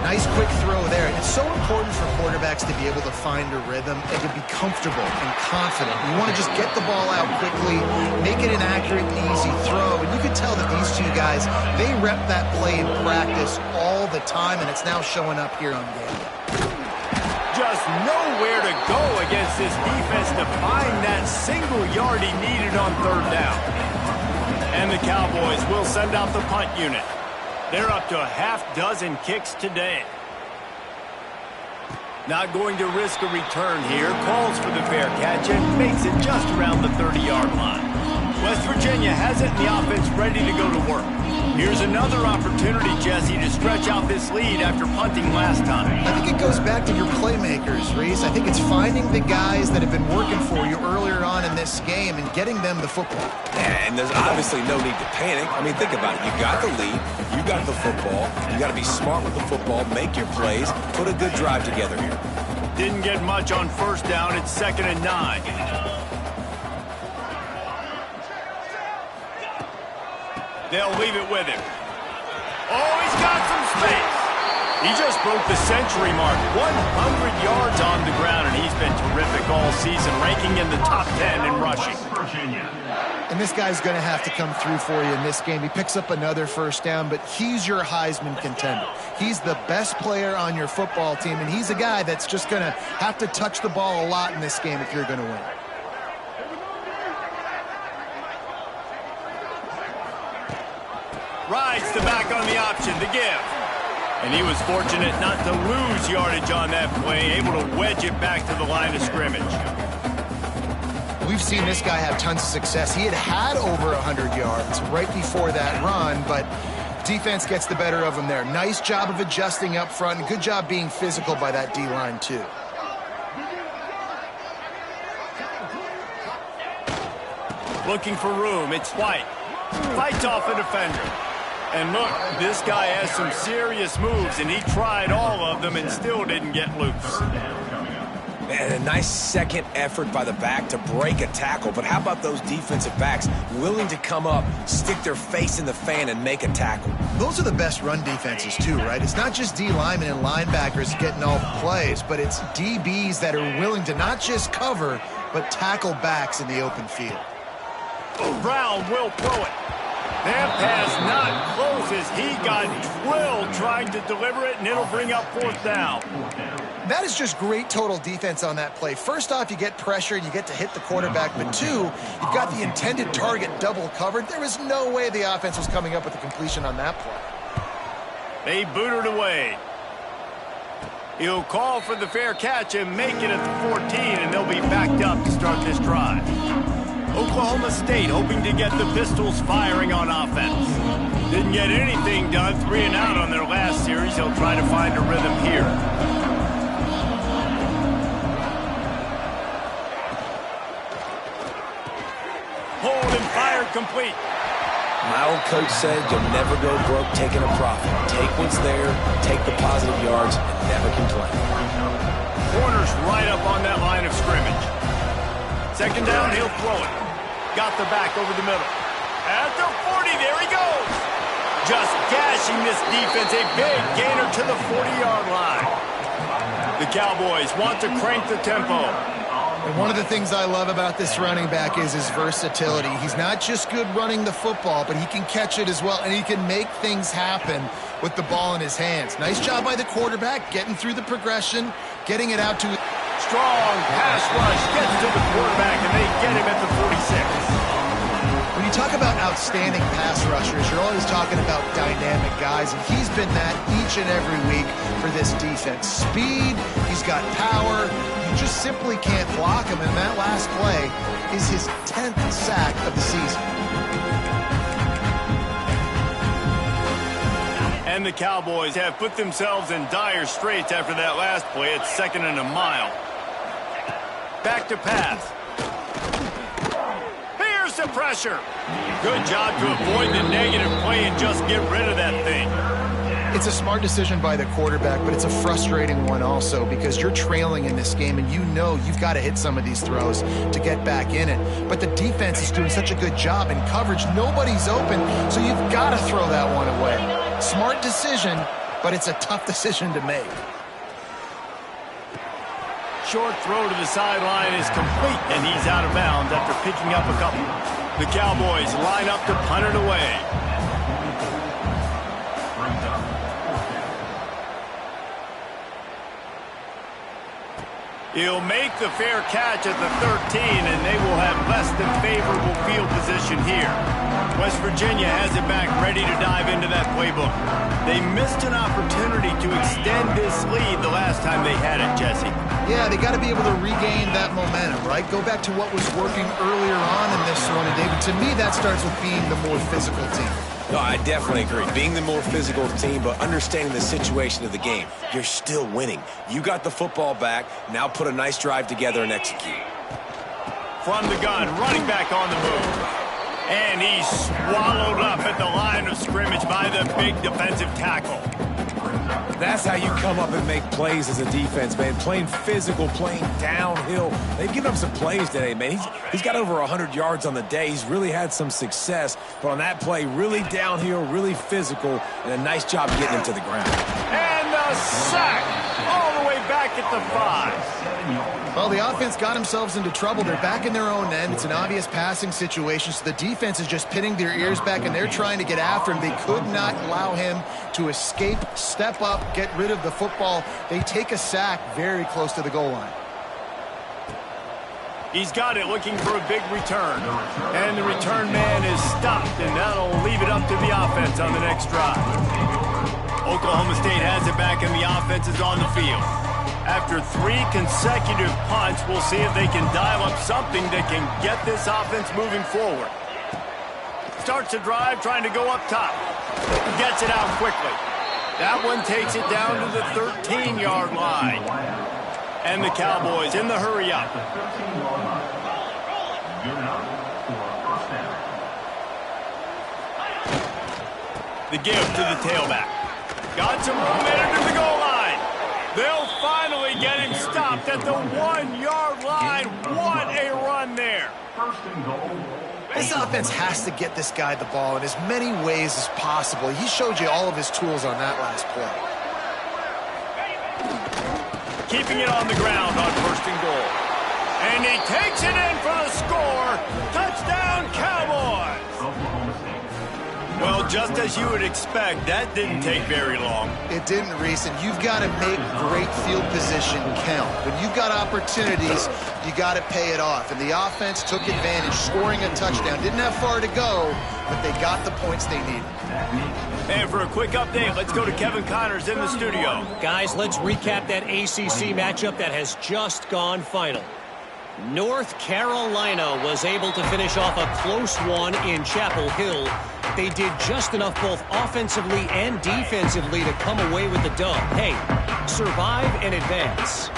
D: Nice quick throw there. It's so important for quarterbacks to be able to find a rhythm and to be comfortable and confident. You want to just get the ball out quickly, make it an accurate and easy throw. And you can tell that these two guys, they rep that play in practice all the time, and it's now showing up here on game.
A: Just nowhere to go against this defense to find that single yard he needed on third down. And the Cowboys will send out the punt unit. They're up to a half-dozen kicks today. Not going to risk a return here. Calls for the fair catch and makes it just around the 30-yard line. West Virginia has it in the offense ready to go to work. Here's another opportunity, Jesse, to stretch out this lead after punting last time.
D: I think it goes back to your playmakers, Reese. I think it's finding the guys that have been working for you earlier on in this game and getting them the football.
B: Yeah, and there's obviously no need to panic. I mean, think about it. You got the lead. You got the football. You got to be smart with the football, make your plays, put a good drive together here.
A: Didn't get much on first down. It's 2nd and 9. They'll leave it with him. Oh, he's got some space. He just broke the century mark. 100 yards on the ground, and he's been terrific all season, ranking in the top 10 in rushing.
D: And this guy's going to have to come through for you in this game. He picks up another first down, but he's your Heisman contender. He's the best player on your football team, and he's a guy that's just going to have to touch the ball a lot in this game if you're going to win.
A: Rides the back on the option to give. And he was fortunate not to lose yardage on that play, able to wedge it back to the line of scrimmage.
D: We've seen this guy have tons of success. He had over 100 yards right before that run, but defense gets the better of him there. Nice job of adjusting up front, and good job being physical by that D-line too.
A: Looking for room, it's White. Fights off a defender. And look, this guy has some serious moves, and he tried all of them and still didn't get loose.
B: Man, a nice second effort by the back to break a tackle, but how about those defensive backs willing to come up, stick their face in the fan, and make a tackle?
D: Those are the best run defenses too, right? It's not just D linemen and linebackers getting all the plays, but it's DBs that are willing to not just cover, but tackle backs in the open field.
A: Brown will throw it. That pass not close as he got drilled trying to deliver it, and it'll bring up 4th down.
D: That is just great total defense on that play. First off, you get pressure and you get to hit the quarterback, but two, you've got the intended target double covered. There was no way the offense was coming up with a completion on that play.
A: They booted away. He'll call for the fair catch and make it at the 14, and they'll be backed up to start this drive. Oklahoma State hoping to get the Pistols firing on offense. Didn't get anything done, 3 and out on their last series. They'll try to find a rhythm here. Hold and fire complete.
B: My old coach said you'll never go broke taking a profit. Take what's there, take the positive yards, and never complain.
A: Corner's right up on that line of scrimmage. 2nd down, he'll throw it. Got the back over the middle. At the 40, there he goes. Just gashing this defense, a big gainer to the 40-yard line. The Cowboys want to crank the tempo.
D: And one of the things I love about this running back is his versatility. He's not just good running the football, but he can catch it as well, and he can make things happen with the ball in his hands. Nice job by the quarterback, getting through the progression, getting it out to...
A: Strong pass rush gets to the quarterback, and they get him at the 46.
D: When you talk about outstanding pass rushers, you're always talking about dynamic guys, and he's been that each and every week for this defense. Speed, he's got power, you just simply can't block him, and that last play is his 10th sack of the season.
A: And the Cowboys have put themselves in dire straits after that last play. It's 2nd and a mile. Back to pass. Here's the pressure. Good job to avoid the negative play and just get rid of that thing.
D: It's a smart decision by the quarterback, but it's a frustrating one also because you're trailing in this game and you know you've got to hit some of these throws to get back in it. But the defense is doing such a good job in coverage. Nobody's open, so you've got to throw that one away. Smart decision, but it's a tough decision to make.
A: Short throw to the sideline is complete, and he's out of bounds after picking up a couple. The Cowboys line up to punt it away. He'll make the fair catch at the 13, and they will have less than favorable field position here. West Virginia has it back, ready to dive into that playbook. They missed an opportunity to extend this lead the last time they had it, Jesse.
D: Yeah, they got to be able to regain that momentum, right? Go back to what was working earlier on in this one. And David, to me, that starts with being the more physical team.
B: No, I definitely agree. Being the more physical team, but understanding the situation of the game. You're still winning. You got the football back. Now put a nice drive together and execute.
A: From the gun, running back on the move. And he's swallowed up at the line of scrimmage by the big defensive tackle.
B: That's how you come up and make plays as a defense, man. Playing physical, playing downhill. They've given up some plays today, man. He's got over 100 yards on the day. He's really had some success. But on that play, really downhill, really physical, and a nice job getting him to the ground.
A: And a sack all the way back at the 5.
D: Well, the offense got themselves into trouble. They're back in their own end. It's an obvious passing situation, so the defense is just pinning their ears back, and they're trying to get after him. They could not allow him to escape, step up, get rid of the football. They take a sack very close to the goal line.
A: He's got it, looking for a big return. And the return man is stopped, and that'll leave it up to the offense on the next drive. Oklahoma State has it back, and the offense is on the field. After 3 consecutive punts, we'll see if they can dial up something that can get this offense moving forward. Starts the drive, trying to go up top. Gets it out quickly. That one takes it down to the 13-yard line. And the Cowboys in the hurry up. The give to the tailback. Got some momentum to the goal line. They'll finally get him stopped at the 1-yard line. What a run there.
D: This offense has to get this guy the ball in as many ways as possible. He showed you all of his tools on that last play.
A: Keeping it on the ground on 1st and goal. And he takes it in for the score. Touchdown, Cowboys. Well, just as you would expect, that didn't take very long.
D: It didn't, Reese, and you've got to make great field position count. When you've got opportunities, you got to pay it off. And the offense took advantage, scoring a touchdown. Didn't have far to go, but they got the points they needed.
A: And for a quick update, let's go to Kevin Connors in the studio.
E: Guys, let's recap that ACC matchup that has just gone final. North Carolina was able to finish off a close one in Chapel Hill. They did just enough both offensively and defensively to come away with the dub. Hey, survive and advance.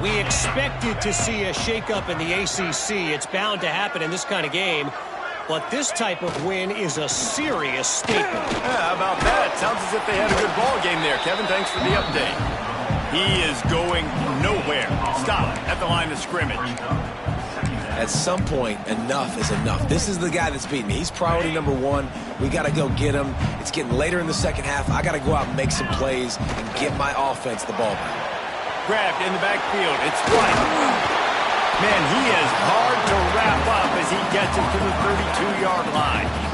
E: We expected to see a shakeup in the ACC. It's bound to happen in this kind of game. But this type of win is a serious statement.
A: Yeah, how about that? Sounds as if they had a good ball game there. Kevin, thanks for the update. He is going nowhere. Stop at the line of scrimmage.
B: At some point, enough is enough. This is the guy that's beating me. He's priority number 1. We got to go get him. It's getting later in the second half. I got to go out and make some plays and get my offense the ball back.
A: Grabbed in the backfield. It's White. Man, he is hard to wrap up as he gets him to the 32-yard line.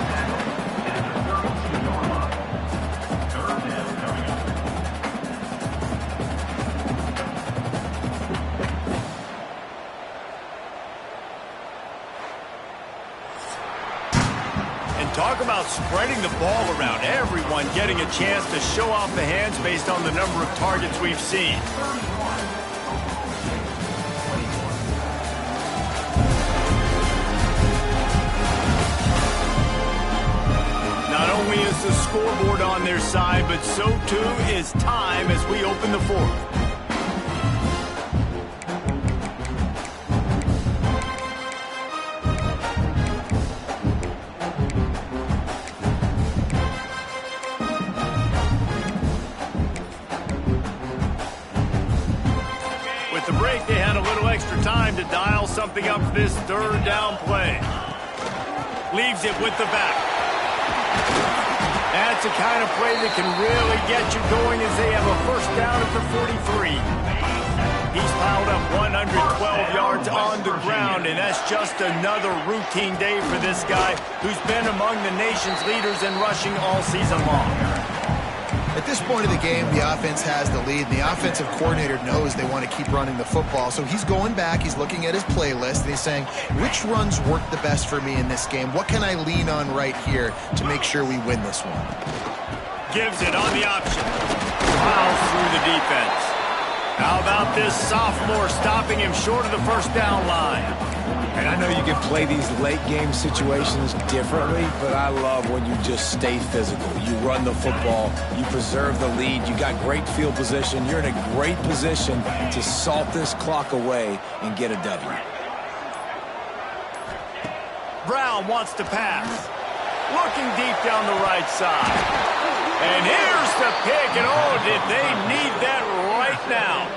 A: Talk about spreading the ball around. Everyone getting a chance to show off the hands based on the number of targets we've seen. Not only is the scoreboard on their side, but so too is time as we open the 4th. They had a little extra time to dial something up this 3rd down play. Leaves it with the back. That's the kind of play that can really get you going as they have a first down at the 43. He's piled up 112 yards on the ground, and that's just another routine day for this guy who's been among the nation's leaders in rushing all season long.
D: At this point of the game, the offense has the lead, and the offensive coordinator knows they want to keep running the football. So he's going back, he's looking at his playlist, and he's saying, which runs work the best for me in this game? What can I lean on right here to make sure we win this one?
A: Gives it on the option. Plows through the defense. How about this sophomore stopping him short of the first down line?
B: And I know you can play these late game situations differently, but I love when you just stay physical. You run the football, you preserve the lead, you got great field position, you're in a great position to salt this clock away and get a W.
A: Brown wants to pass. Looking deep down the right side. And here's the pick, and oh, did they need that right now.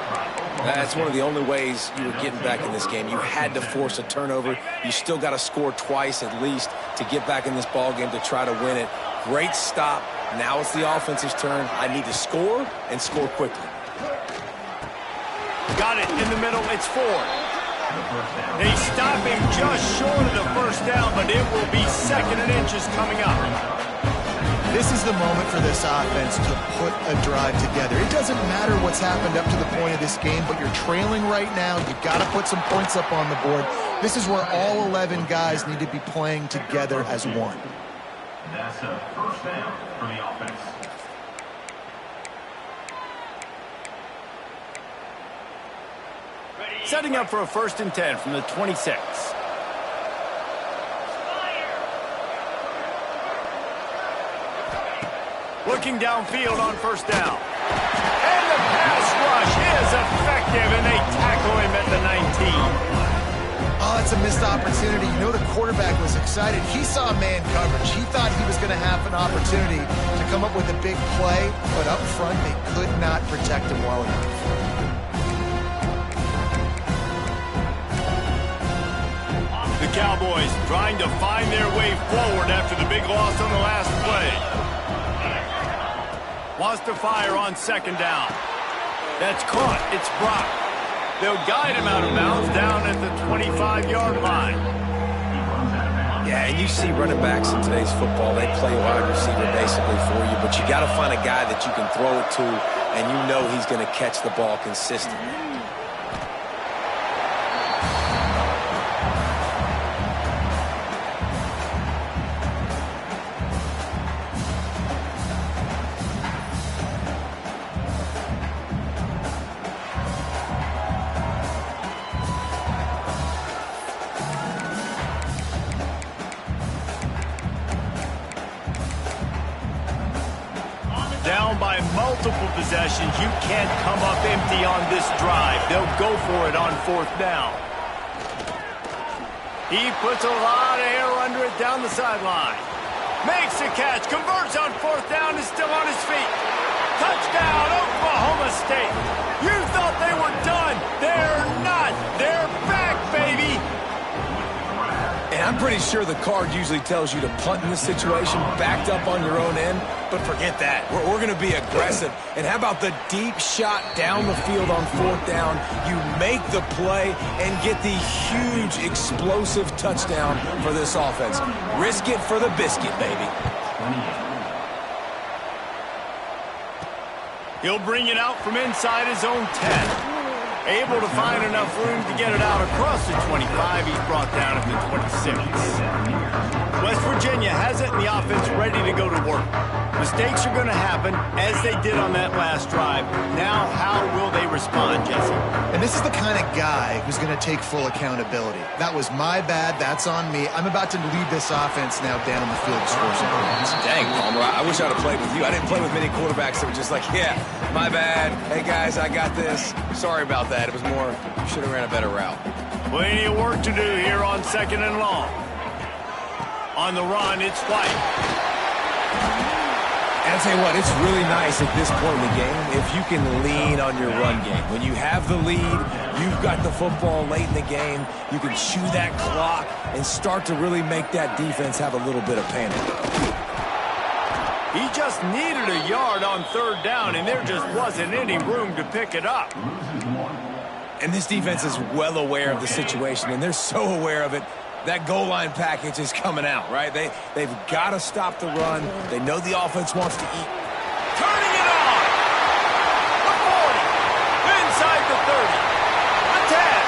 B: That's one of the only ways you were getting back in this game. You had to force a turnover. You still got to score twice at least to get back in this ball game to try to win it. Great stop. Now it's the offense's turn. I need to score and score quickly.
A: Got it in the middle. It's Ford. They stop him just short of the first down, but it will be second and inches coming up.
D: This is the moment for this offense to put a drive together. It doesn't matter what's happened up to the point of this game, but you're trailing right now. You've got to put some points up on the board. This is where all 11 guys need to be playing together as one.
C: That's a first down for the offense.
A: Setting up for a 1st and 10 from the 26. Looking downfield on first down. And the pass rush is effective, and they tackle him at the 19.
D: Oh, that's a missed opportunity. You know the quarterback was excited. He saw man coverage. He thought he was going to have an opportunity to come up with a big play, but up front they could not protect him well enough.
A: The Cowboys trying to find their way forward after the big loss on the last play. Wants to fire on second down. That's caught. It's Brock. They'll guide him out of bounds down at the 25-yard line.
B: Yeah, and you see running backs in today's football, they play wide receiver basically for you, but you got to find a guy that you can throw it to, and you know he's going to catch the ball consistently.
A: Down by multiple possessions, you can't come up empty on this drive. They'll go for it on 4th down. He puts a lot of air under it down the sideline. Makes a catch, converts on 4th down, is still on his feet. Touchdown, Oklahoma State. You thought they were done. They're not. They're back, baby.
B: And I'm pretty sure the card usually tells you to punt in this situation, backed up on your own end, but forget that. We're going to be aggressive. And how about the deep shot down the field on 4th down? You make the play and get the huge explosive touchdown for this offense. Risk it for the biscuit, baby.
A: He'll bring it out from inside his own 10. Able to find enough room to get it out across the 25. He's brought down at the 26. West Virginia has it, and the offense ready to go to work. Mistakes are going to happen, as they did on that last drive. Now, how will they respond, Jesse?
D: And this is the kind of guy who's going to take full accountability. That was my bad. That's on me. I'm about to lead this offense now down the field to score some points.
B: Dang, Palmer, I wish I'd have played with you. I didn't play with many quarterbacks that were just like, yeah, my bad. Hey, guys, I got this. Sorry about that. It was more, you should have ran a better route.
A: Plenty of work to do here on 2nd and long. On the run, it's White.
B: And I'll tell you what, it's really nice at this point in the game if you can lean on your run game. When you have the lead, you've got the football late in the game, you can chew that clock and start to really make that defense have a little bit of panic.
A: He just needed a yard on third down, and there just wasn't any room to pick it up.
B: And this defense is well aware of the situation, and they're so aware of it. That goal line package is coming out, right? They've got to stop the run. They know the offense wants to eat.
A: Turning it on! The 40, inside the 30, the 10.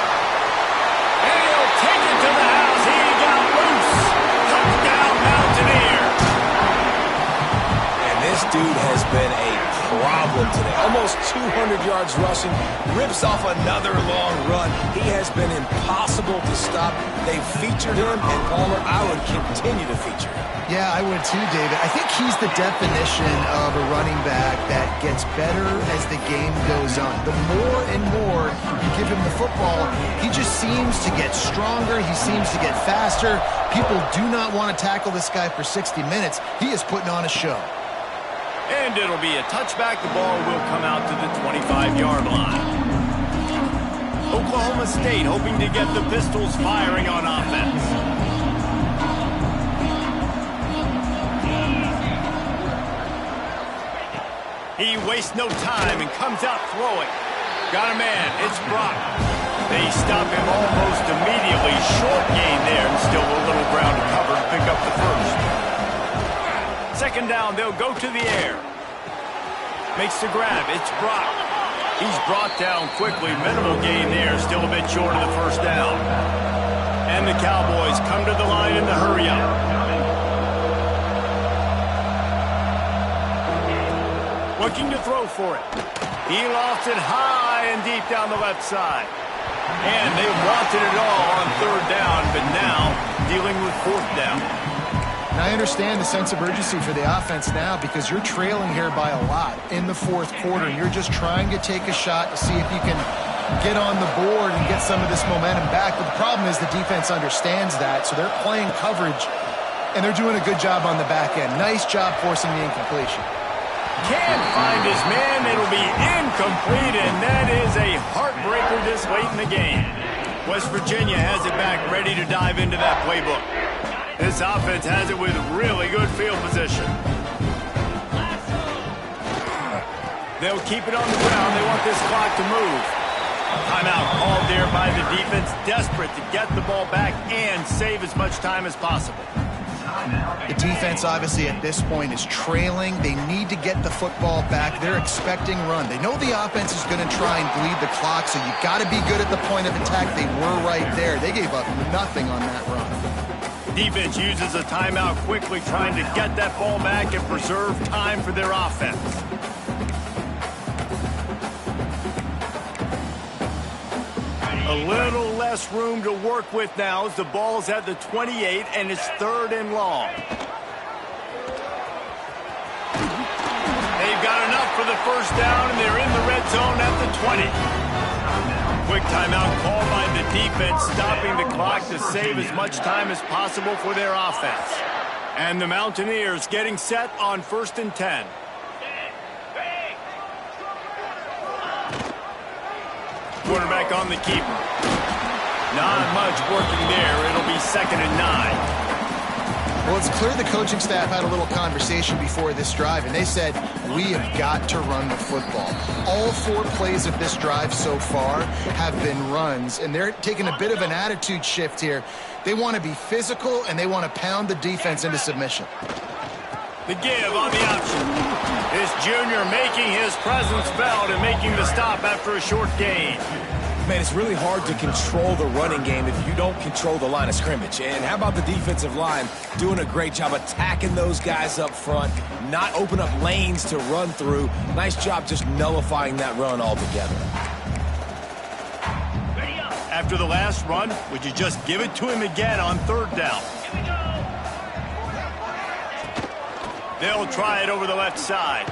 A: And he'll take it to the house. He got loose. Touchdown, Mountaineers.
B: And this dude has been a problem today. Almost 200 yards rushing, rips off another long run. He has been impossible to stop. They've featured him, and Palmer, I would continue to feature him.
D: Yeah, I would too, David. I think he's the definition of a running back that gets better as the game goes on. The more and more you give him the football, he just seems to get stronger. He seems to get faster. People do not want to tackle this guy for 60 minutes. He is putting on a show.
A: And it'll be a touchback. The ball will come out to the 25-yard line. Oklahoma State hoping to get the Pistols firing on offense. He wastes no time and comes out throwing. Got a man. It's Brock. They stop him almost immediately. Short gain there, and still a little ground to cover to pick up the first. Second down, they'll go to the air. Makes the grab. It's Brock. He's brought down quickly. Minimal gain there. Still a bit short of the first down. And the Cowboys come to the line in the hurry-up. Looking to throw for it. He lost it high and deep down the left side. And they wanted it all on third down, but now dealing with fourth down.
D: And I understand the sense of urgency for the offense now because you're trailing here by a lot in the fourth quarter. You're just trying to take a shot to see if you can get on the board and get some of this momentum back. But the problem is the defense understands that, so they're playing coverage, and they're doing a good job on the back end. Nice job forcing the incompletion.
A: Can't find his man. It'll be incomplete, and that is a heartbreaker this late in the game. West Virginia has it back, ready to dive into that playbook. This offense has it with really good field position. They'll keep it on the ground. They want this clock to move. Timeout called there by the defense, desperate to get the ball back and save as much time as possible.
D: The defense, obviously, at this point is trailing. They need to get the football back. They're expecting run. They know the offense is going to try and bleed the clock, so you got to be good at the point of attack. They were right there. They gave up nothing on that run.
A: Defense uses a timeout quickly, trying to get that ball back and preserve time for their offense. A little less room to work with now as the ball's at the 28 and it's third and long. They've got enough for the first down, and they're in the red zone at the 20. Quick timeout called by the defense, stopping the clock to save as much time as possible for their offense. And the Mountaineers getting set on 1st and 10. Quarterback on the keeper. Not much working there. It'll be 2nd and 9.
D: Well, it's clear the coaching staff had a little conversation before this drive, and they said, we have got to run the football. All 4 plays of this drive so far have been runs, and they're taking a bit of an attitude shift here. They want to be physical, and they want to pound the defense into submission.
A: The give on the option. This junior making his presence felt and making the stop after a short gain.
B: Man, it's really hard to control the running game if you don't control the line of scrimmage. And how about the defensive line doing a great job attacking those guys up front, not open up lanes to run through. Nice job just nullifying that run altogether.
A: After the last run, would you just give it to him again on 3rd down? They'll try it over the left side.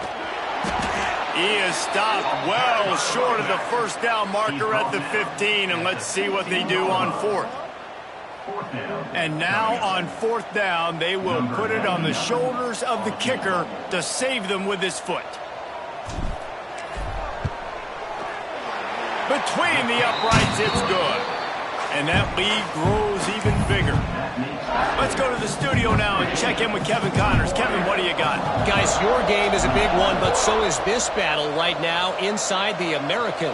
A: He is stopped well short of the first down marker at the 15, and let's see what they do on 4th. And now on 4th down, they will put it on the shoulders of the kicker to save them with his foot. Between the uprights, it's good. And that lead grows even bigger. Let's go to the studio now and check in with Kevin Connors. Kevin, what do you got?
E: Guys, your game is a big one, but so is this battle right now inside the American.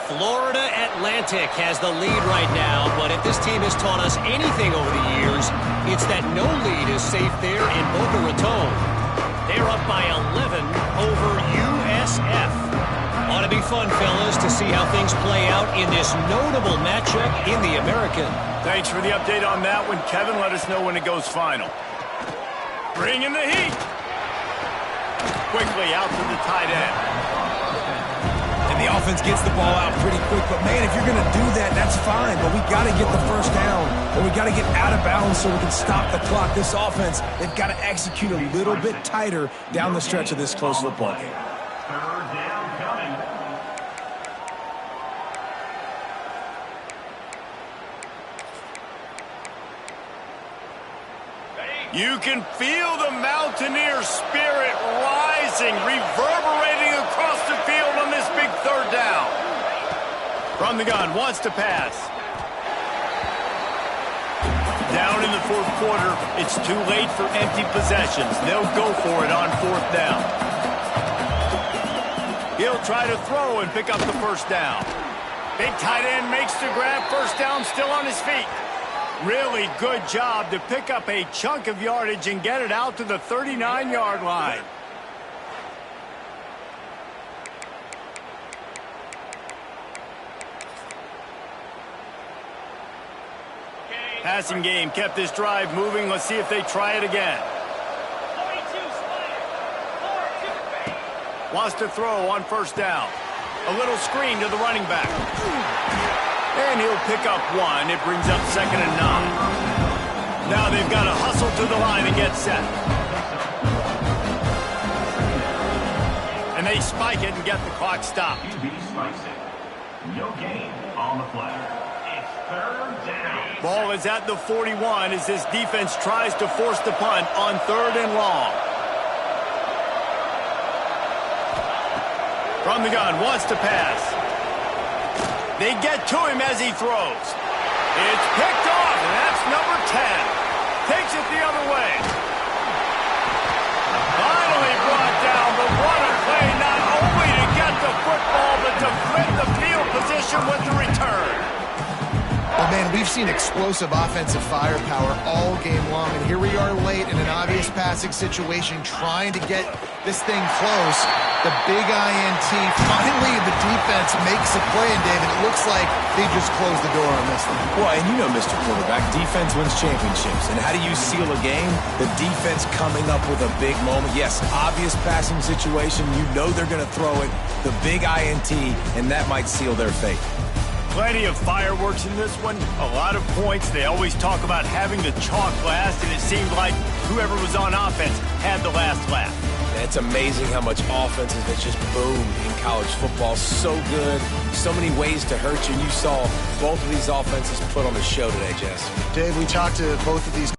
E: Florida Atlantic has the lead right now, but if this team has taught us anything over the years, it's that no lead is safe there in Boca Raton. They're up by 11 over USF. Ought to be fun, fellas, to see how things play out in this notable matchup in the American.
A: Thanks for the update on that one, Kevin. Let us know when it goes final. Bring in the heat. Quickly out to the tight end.
B: And the offense gets the ball out pretty quick. But, man, if you're going to do that, that's fine. But we got to get the first down, or we got to get out of bounds so we can stop the clock. This offense, they've got to execute a little bit tighter down the stretch of this close football game.
C: Third down coming.
A: You can feel the Mountaineer spirit rising, reverberating across the field on this big third down. From the gun, wants to pass. Down in the fourth quarter, it's too late for empty possessions. They'll go for it on fourth down. He'll try to throw and pick up the first down. Big tight end makes the grab, first down, still on his feet. Really good job to pick up a chunk of yardage and get it out to the 39-yard line. Passing game kept this drive moving. Let's see if they try it again. Wants to throw on first down. A little screen to the running back. And he'll pick up one. It brings up 2nd and 9. Now they've got to hustle to the line and get set. And they spike it and get the clock stopped.
C: QB spikes it. No gain on the play. It's third down.
A: Ball is at the 41 as this defense tries to force the punt on 3rd and long. From the gun, wants to pass. They get to him as he throws. It's picked off, and that's number 10. Takes it the other way. Finally brought down, but what a play, not only to get the football, but to flip the field position with the return.
D: Well, man, we've seen explosive offensive firepower all game long, and here we are late in an obvious passing situation trying to get this thing close. The big INT, finally the defense makes a play, and David, it looks like they just closed the door on this one.
B: Well, and you know, Mr. Quarterback, defense wins championships. And how do you seal a game? The defense coming up with a big moment. Yes, obvious passing situation. You know they're going to throw it. The big INT, and that might seal their fate.
A: Plenty of fireworks in this one. A lot of points. They always talk about having the chalk last, and it seemed like whoever was on offense had the last laugh.
B: It's amazing how much offenses that just boomed in college football. So good. So many ways to hurt you. You saw both of these offenses put on the show today, Jess.
D: Dave, we talked to both of these